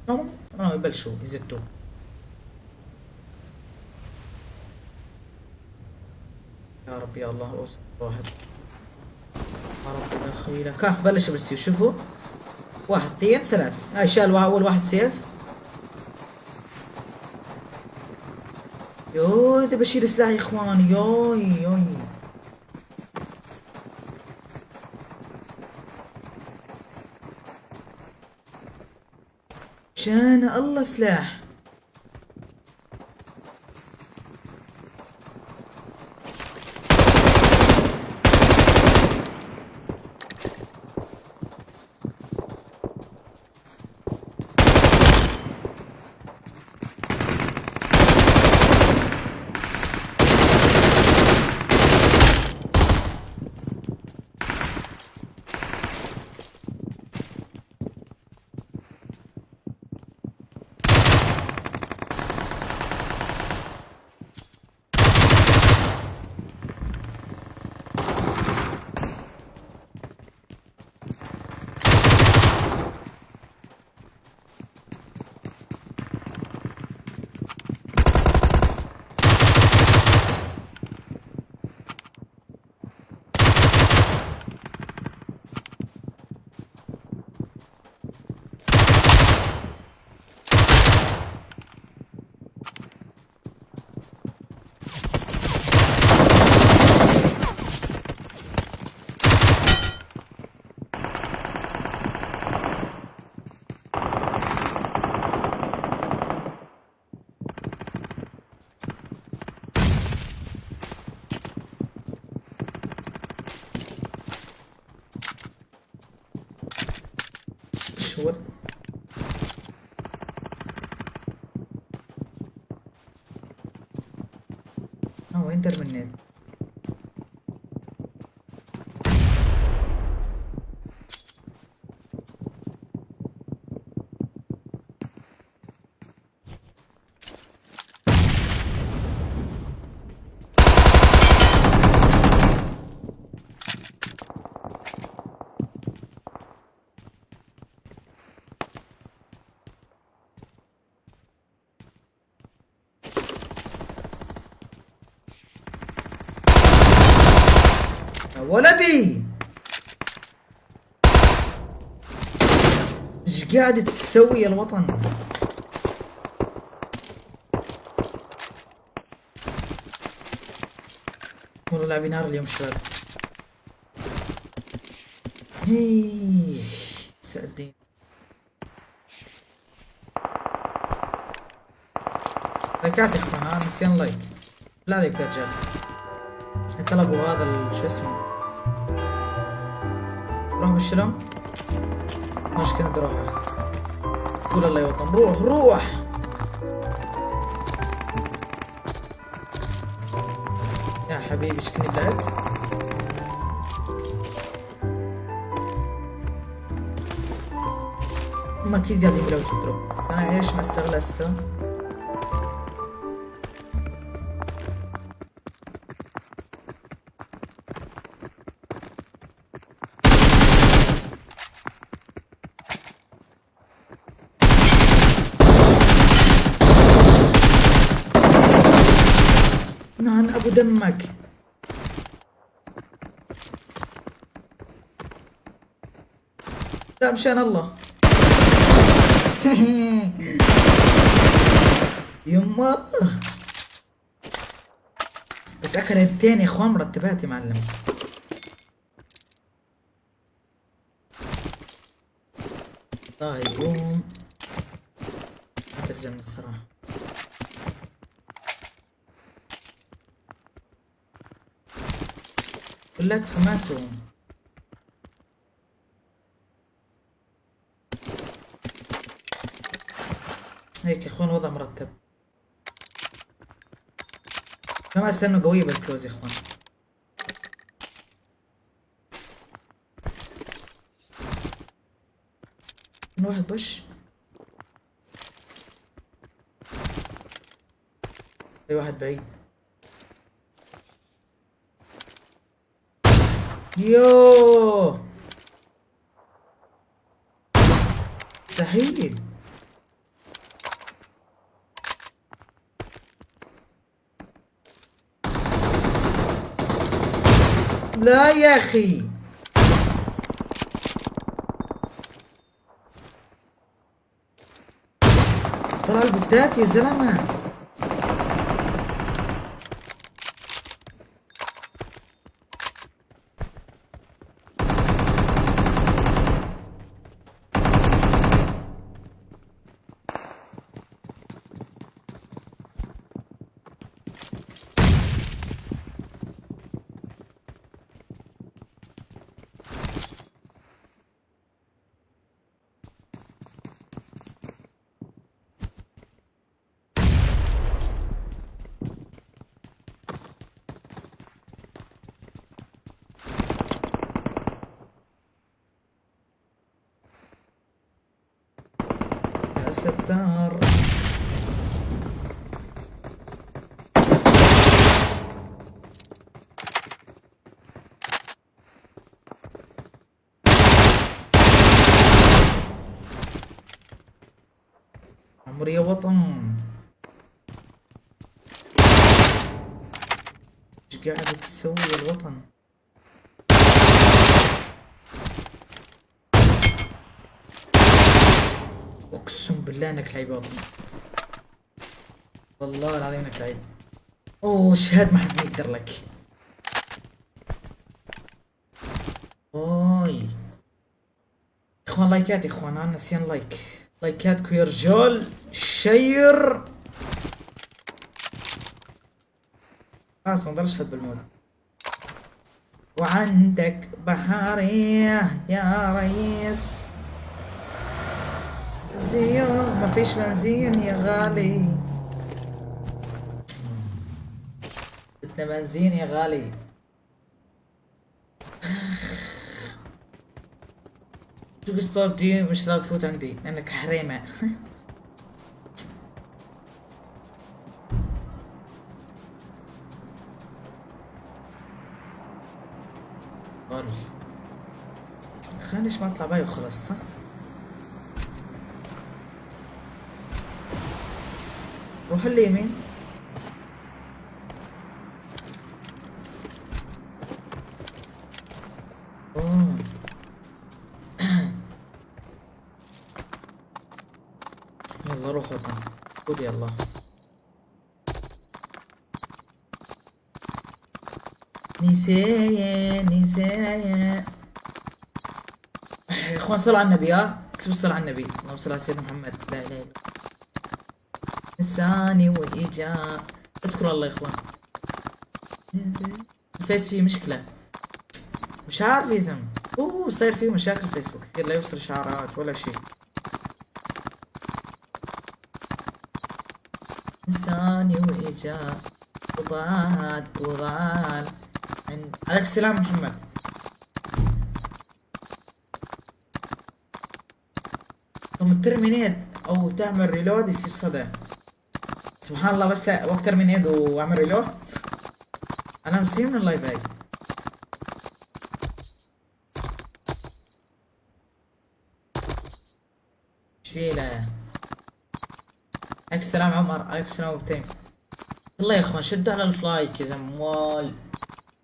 يبلشوا يزتوا. يا رب يا الله اوصل واحد. يا رب دخيلك. ها بلش بالسيوف. شوفوا، واحد اثنين ثلاث. هاي شال اول واحد سيف. يوي اذا بشيل سلاح يا اخواني. يوي يوي. شان الله سلاح. ايش هو؟ وين ترمينيت؟ يا ولدي ايش قاعد تسوي يا الوطن؟ والله لاعبين نار اليوم شباب. هي سعدين. لايكات يا اخوان. نسيان لايك. لا عليك يا رجال. طلبوا هذا شو اسمه. روح بالشلم. مش كنت اروح. قول الله يا وطن. روح روح. يا حبيبي شكني بلعت. هم اكيد قاعدين يبلعوا تضرب. انا ايش ما استغل هسه. نعم ابو دمك. لا مشان الله. يما بس اكل الثاني يا اخوان مرتبات يا معلم. الله يقوم. ما تلزمني الصراحة. لك خماسه. هيك يا اخوان وضع مرتب. خماس لانه قوية بالكلوز يا اخوان. من واحد بش. في واحد بعيد. يوه مستحيل. لا يا اخي. طلع البتات يا زلمه. يا ستار. عمري يا وطن. ايش قاعد تسوي يا الوطن؟ اقسم بالله انك لعيب يا وطن. والله العظيم انك لعيب. اوه شهاد ما حد يقدر لك. اوي اخوان لايكات يا اخوان، انا نسيان لايك. لايكاتكم يا رجال. شير. خلاص ما اقدرش حد بالمود. وعندك بحرية يا ريس. زيون ما فيش بنزين يا غالي. بدنا بنزين يا غالي. شو بس دي مش راضي تفوت عندي لانك حريمة. قول خلينا ليش ما اطلع باي وخلص صح؟ روح اليمين. اوه يلا روح وطن. قول يلا. نسايا نسايا. يا اخوان صلوا على النبي. اكتبوا الصلاة على النبي. اللهم صل على سيدنا محمد. لا اله الا الله. انساني واجا. اذكروا الله يا اخوان. الفيس فيه مشكلة. مش عارف يا زلمة. اوه صاير فيه مشاكل فيسبوك كثير، لا يوصل اشعارات ولا شيء. انساني واجا. وضاد وضال. عليك السلام محمد. ثم ترمينيت او تعمل ريلود يصير صدى. سبحان الله. بس لا وقت ترمينيت واعمل ريلود. انا مستحيل من اللايف هاي. شيله. عليك السلام عمر. عليك السلام ابو تيم. يلا يا اخوان شدوا على الفلايك يا زموال.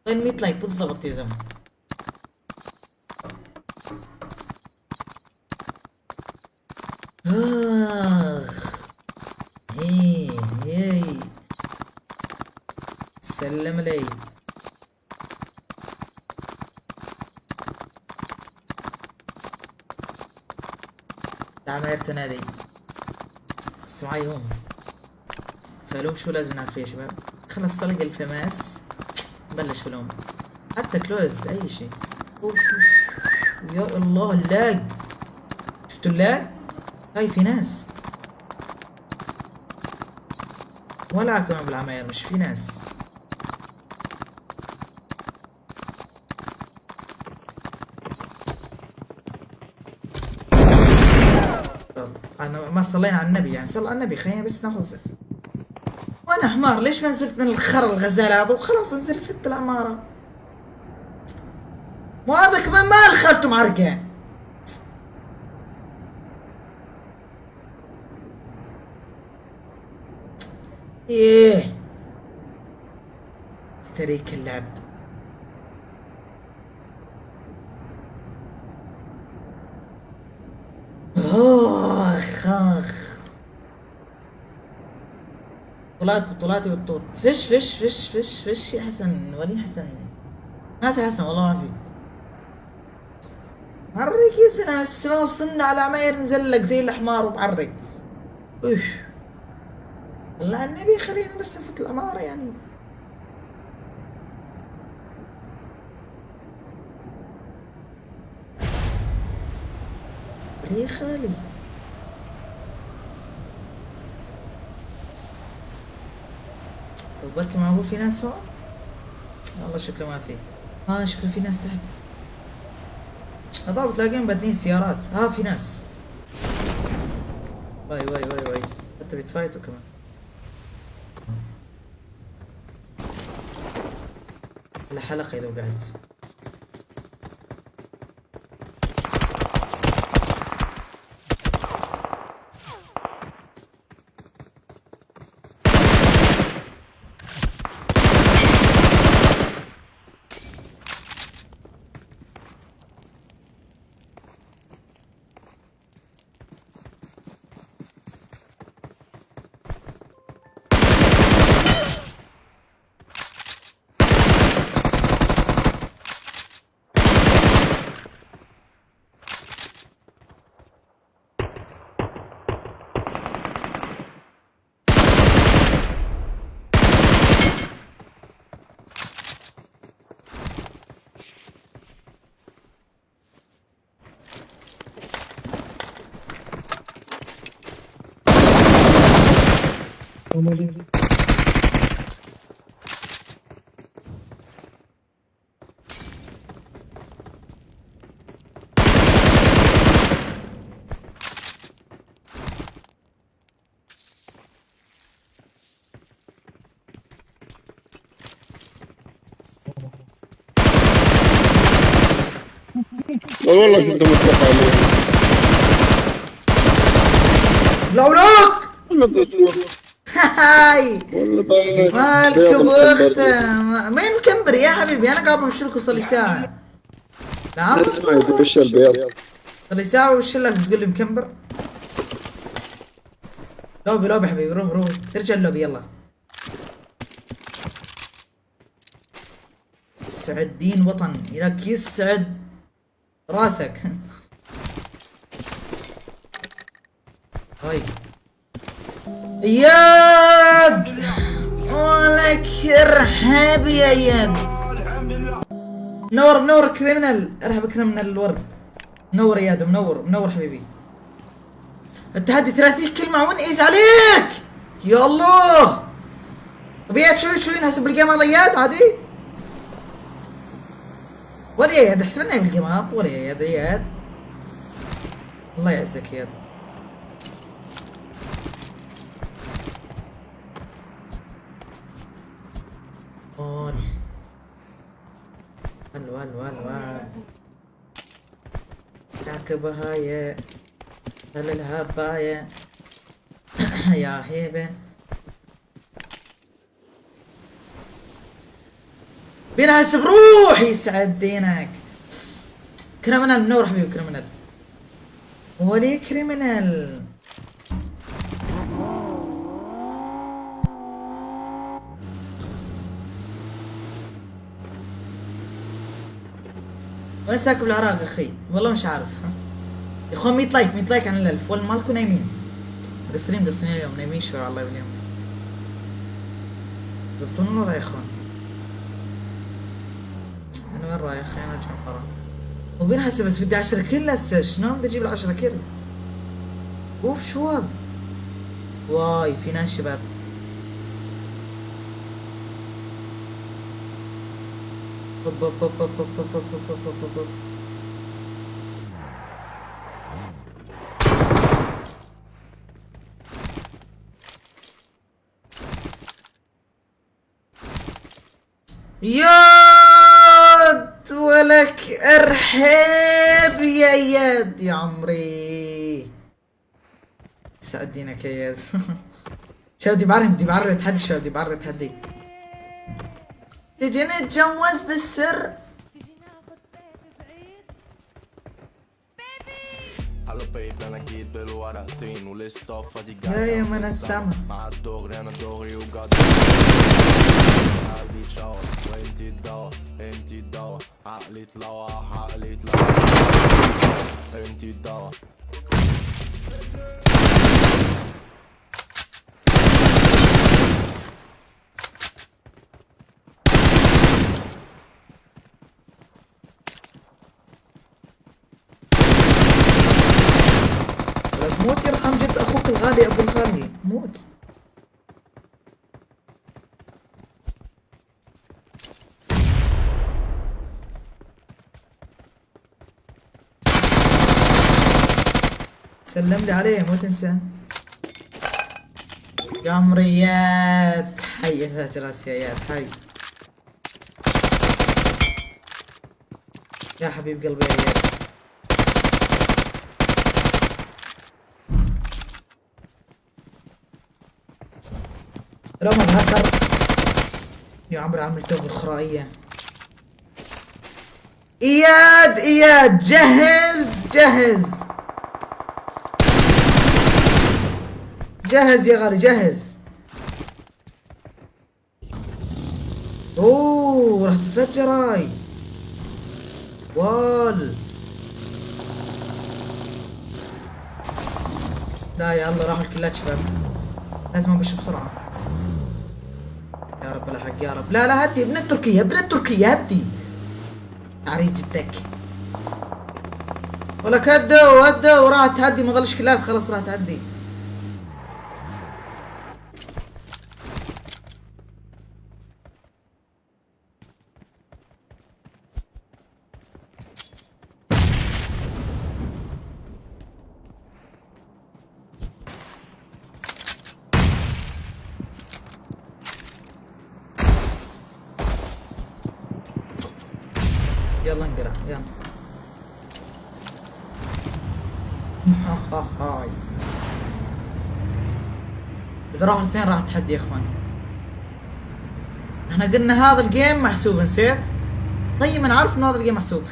وين 100 لايك بالضبط يا زلمه. اخ. هي هي. سلم لي. تعال معي تنادي. بس معي هم. فلوم شو لازم نعرف يا شباب. خلص طلق الفماس. نبلش بلوم. حتى كلوز اي شيء. أوف. يا الله اللاج. شفتوا اللاج؟ هاي في ناس. ولا كمان بالعماير مش في ناس. طب انا ما صلينا على النبي يعني صلى على النبي. خلينا بس ناخذ. وانا حمار ليش ما نزلت من الخر الغزال هذا وخلاص نزلت فت العمارة. مو هذا كمان ما دخلته معركة. ايه استريك اللعب. بطولاتي والطول. فش يا حسن، ولي حسن. ما في حسن والله ما في. عرق يا سنة السماء وصلنا على عماير نزل لك زي الحمار وبعرق. اوف. الله النبي خلينا بس نفوت الأمارة يعني. ليه خالي؟ طب بركي معقول في ناس هون؟ والله شكله ما في. شكله في ناس تحت. هذا بتلاقيهم بادلين سيارات. في ناس. واي حتى بيتفايتوا كمان. على حلقة لو قاعد. والله كنت متفق عليه. لولوك. والله تصور. هاي والله طالع مالكم رياض اخته. مين مكمبر يا حبيبي؟ انا قاعد بمشيلكوا صار لي ساعة. نعم؟ اسمع يبش البيض. صار لي ساعة وش لك بتقول لي مكمبر؟ لوبي حبيبي، روح ترجع اللوبي يلا. يسعد دين وطن، لك يسعد راسك. هاي اياد ولك ارحب يا اياد. منور كريمنال، ارحب كريمنال الورد. منور اياد، منور حبيبي. التحدي 30 كلمة ونقيس عليك. يا الله. طب اياد شو ينحسب بالجيم هذا اياد عادي؟ ولا يا اياد احسب لنا بالجيم هذا ولا يا اياد. الله يعزك اياد. هل راكبها يا هل الهباية. يا هيبة بينحسب. روح يسعد دينك. كريمنال منور حبيبي كريمنال. ولي كريمنال. وين ساكب العراق اخي؟ والله مش عارف. يا اخوان 100 لايك عن ال1000 ولا مالكم نايمين؟ الستريم قصني اليوم نايمين شوي والله باليوم. زبطونا ولا يا اخوان؟ انا وين رايح؟ خلينا نرجع ورا. وبينحسب بس بدي 10 كيل هسه. شلون بدي اجيب ال10 كيل؟ اوف شو هذا؟ واي في ناس شباب. هوب. ياد ولك ارحب يا اياد يا عمري. سعد دينك يا اياد. شباب بدي بعرض تحدي. شباب بدي بعرض تحدي. تجي نتجوز بالسر. هلو بيب انا اكيد بالورق يا من السما. موت يرحم جد اخوك الغالي ابو الغالي، موت. سلم لي عليه مو تنسى. يا عمريات حي يا فاجر اسيايات حي. يا حبيب قلبي يا اياد. رمى الهكر يا عمري عامل توب الخرائية. اياد اياد جهز جهز جهز يا غالي جهز. اوه راح تتفجر هاي وال. لا يا الله راحوا الكلات شباب، لازم ابش بسرعة. يا رب الحق يا رب. لا لا هدي ابن التركية ابن التركية هدي. عريض جدك ولك هدوا هدوا وراحت تهدي، ما ظلش كلات خلاص راح تهدي. يلا انقلع يلا. هاي اذا راحوا الاثنين راح تحدي يا اخوان. احنا قلنا هذا الجيم محسوب نسيت. طيب انا عارف انه هذا الجيم محسوب.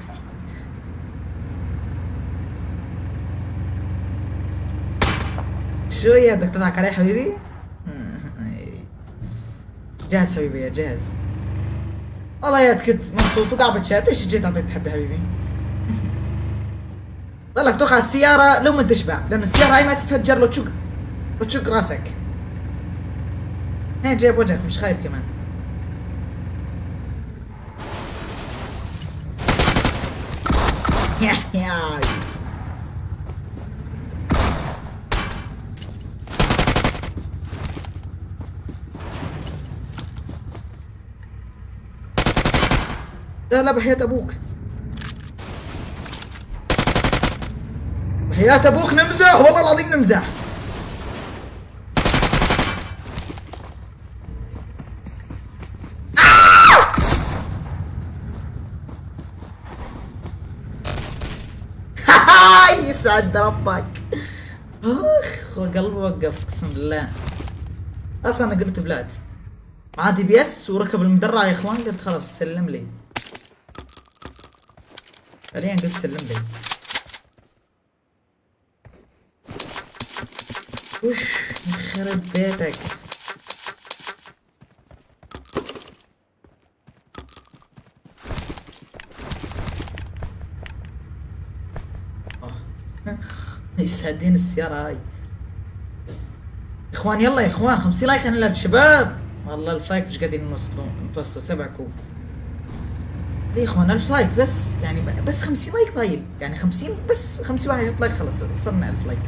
شوية بدك تضحك علي حبيبي؟ جاهز حبيبي يا جاهز. والله يا كنت مبسوط وقاعد بتشات. ايش جيت اعطيك تحدي حبيبي؟ ضلك توقع السيارة لو ما تشبع، لأن السيارة هاي ما تتفجر لو تشق راسك. هين جايب وجهك مش خايف كمان. يا لا لا بحياة ابوك بحياة ابوك نمزح والله العظيم نمزح. يسعد ربك. اخ قلبي وقف اقسم بالله. اصلا انا قلت بلاد عادي بيس وركب المدرع يا اخوان، قلت خلاص سلم لي. فعليا قلت سلم لي. وش يخرب بيتك. يسعدين السيارة هاي. اخوان يلا يا اخوان 50 لايك هنلعب شباب. والله الفلايك مش قاعدين نوصلوا 7 كوب. ليه يا اخوان 1000 لايك بس، يعني بس 50 لايك طيب، يعني 50 بس 50 واحد يحط لايك خلص وصلنا 1000 لايك.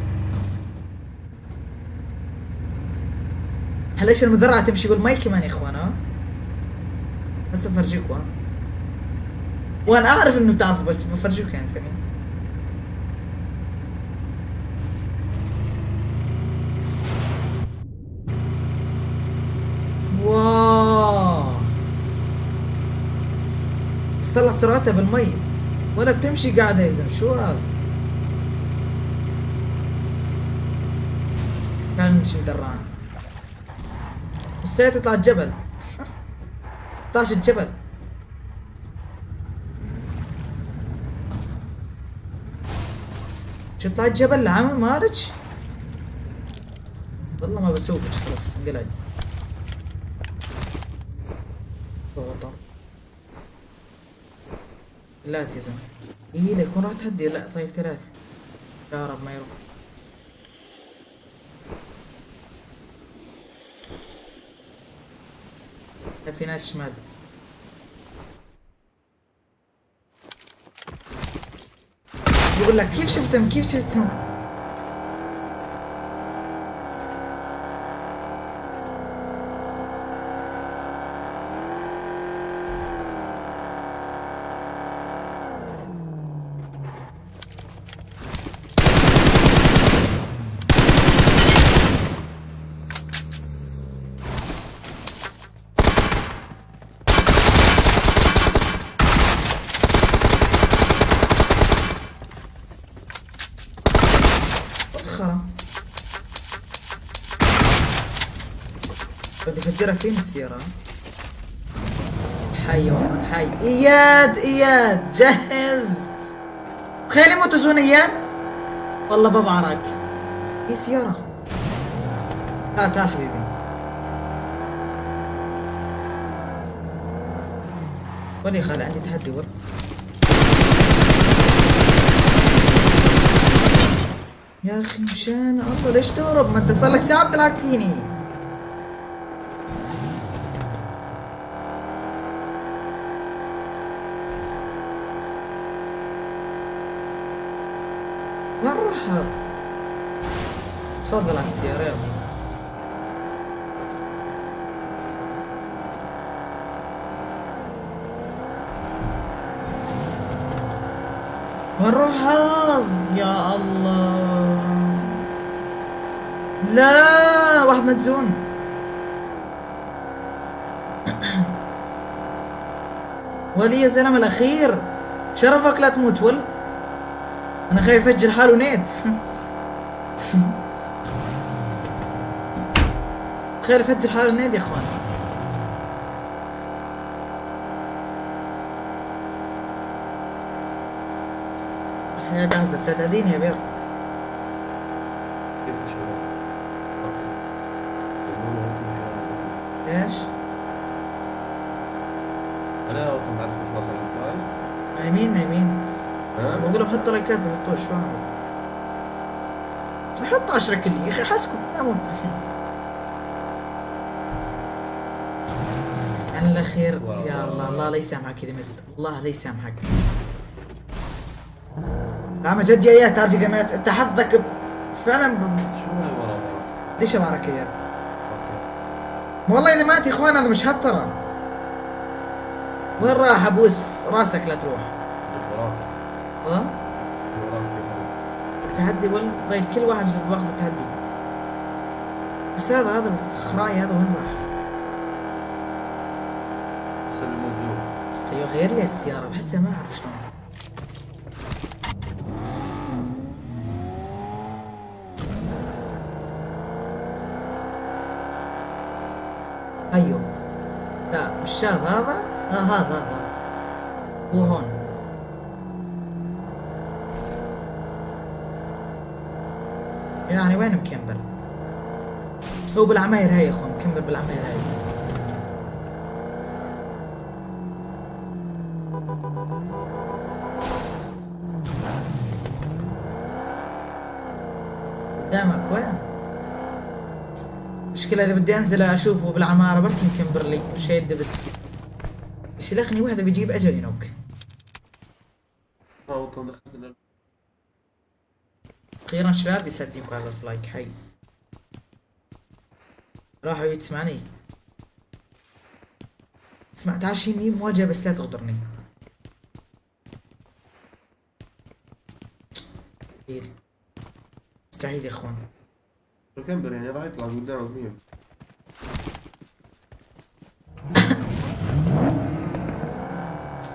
هل ايش المذرعة تمشي بالمايك كمان يا اخوان؟ ها بس بفرجيكوا. وانا اعرف انه بتعرفوا بس بفرجيكوا يعني فاهمين. واو بس طلع سرعتها بالمي ولا بتمشي قاعدة يا زلمة. شو هذا؟ فعلا مش مدرعان. مستحيل تطلع الجبل. طلعش الجبل. شو طلع الجبل العمى مالج؟ والله ما بسوقك خلاص انقلع. ضغط. لا تزن. ايه لا يكون راح تهدي. لا طيب ثلاث. يا رب ما يروح. لا في ناس شمال. بقول لك كيف شفتهم كيف شفتهم. وخرا بدي افجرها فين السيارة. حي والله حي. اياد اياد جهز. تخيل يموت زون اياد. والله ببعرك. في سيارة. تعال تعال حبيبي. ولي خالي عندي تحدي ورد. يا اخي مشان الله ليش تهرب؟ ما انت صار لك ساعة بتلعب فيني. وين راح؟ تفضل على السيارة يلا. وين راح؟ يا الله. لا واحد مدزون. ولي يا زلمة الأخير شرفك لا تموت ول. أنا خايف يفجر حاله نيت. تخيل يفجر حاله نيت يا إخوان. يا بعزف لا تهديني يا بير. ايش؟ انا كنت بعد في خلاص الفايل. نايمين نايمين. ها؟ بقول لهم حطوا لايكات ما حطوش شو عمل؟ حط 10 كل يا اخي حاسكم تنامون. على الاخير يا الله الله لا يسامحك اذا مت. الله لا يسامحك. لا ما جد يا اياد تعرف اذا مات انت حظك فعلا شو هاي ورا؟ ليش ابارك اياد؟ والله اذا مات يا اخوان هذا مش هطره. وين راح ابوس راسك لا تروح. وراك ها؟ وراك. التحدي طيب كل واحد باخذ التحدي. بس هذا الخراي هذا وين راح؟ سلم موجود. ايوه غير لي السيارة بحسها ما اعرف شلون. ايوه لا مش هذا هذا هو هون. يعني وين مكمبر؟ هو بالعماير هاي يا اخوان مكمبر بالعماير هاي. قدامك وين؟ مشكلة إذا بدي أنزل أشوفه بالعمارة بركي مكمبر لي مش هيلدبس. يسلخني وحدة بيجيب أجل ينوك. أخيرا شباب يسعدنيكم على اللايك حي. راح حبيبي تسمعني؟ اسمع تعال شي ميم مواجهة بس لا تغدرني. مستحيل مستحيل يا اخوان. الكمبر يعني راح يطلع قدامك مين؟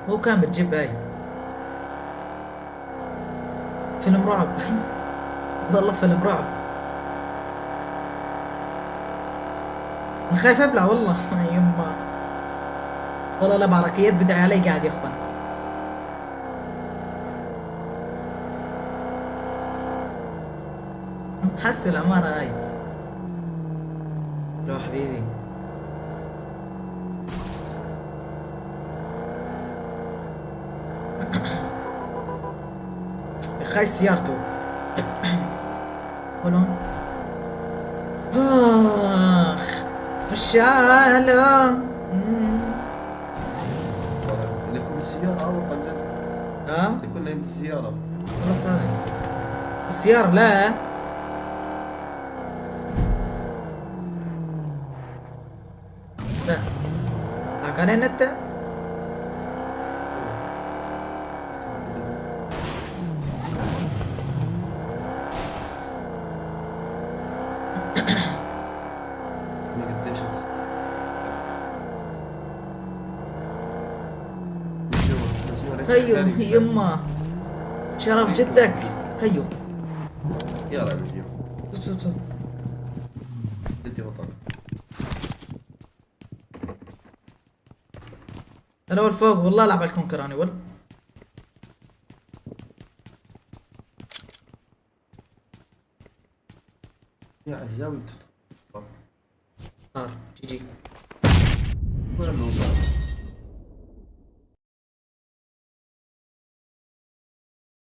هو كان بتجيب هاي فيلم رعب. والله فيلم رعب. انا خايف ابلع والله. يما والله لا بركيات بدعي علي قاعد يا اخوان. حس العمارة هاي لا حبيبي. يا اخي سيارته. هولون. اخ مشاله. لكم السيارة والله جد. ها لكم نايم السيارة. خلاص هذا السيارة لا. لا حق علينا انت. ما قديش بس. هيو يما شرف جدك. هيو يلا نجيب. صوت صوت. انت بطل. انا اول فوق والله العب على الكونكر اني ول. يا عزام بتتخطى. صار جي جي. وين الموضوع؟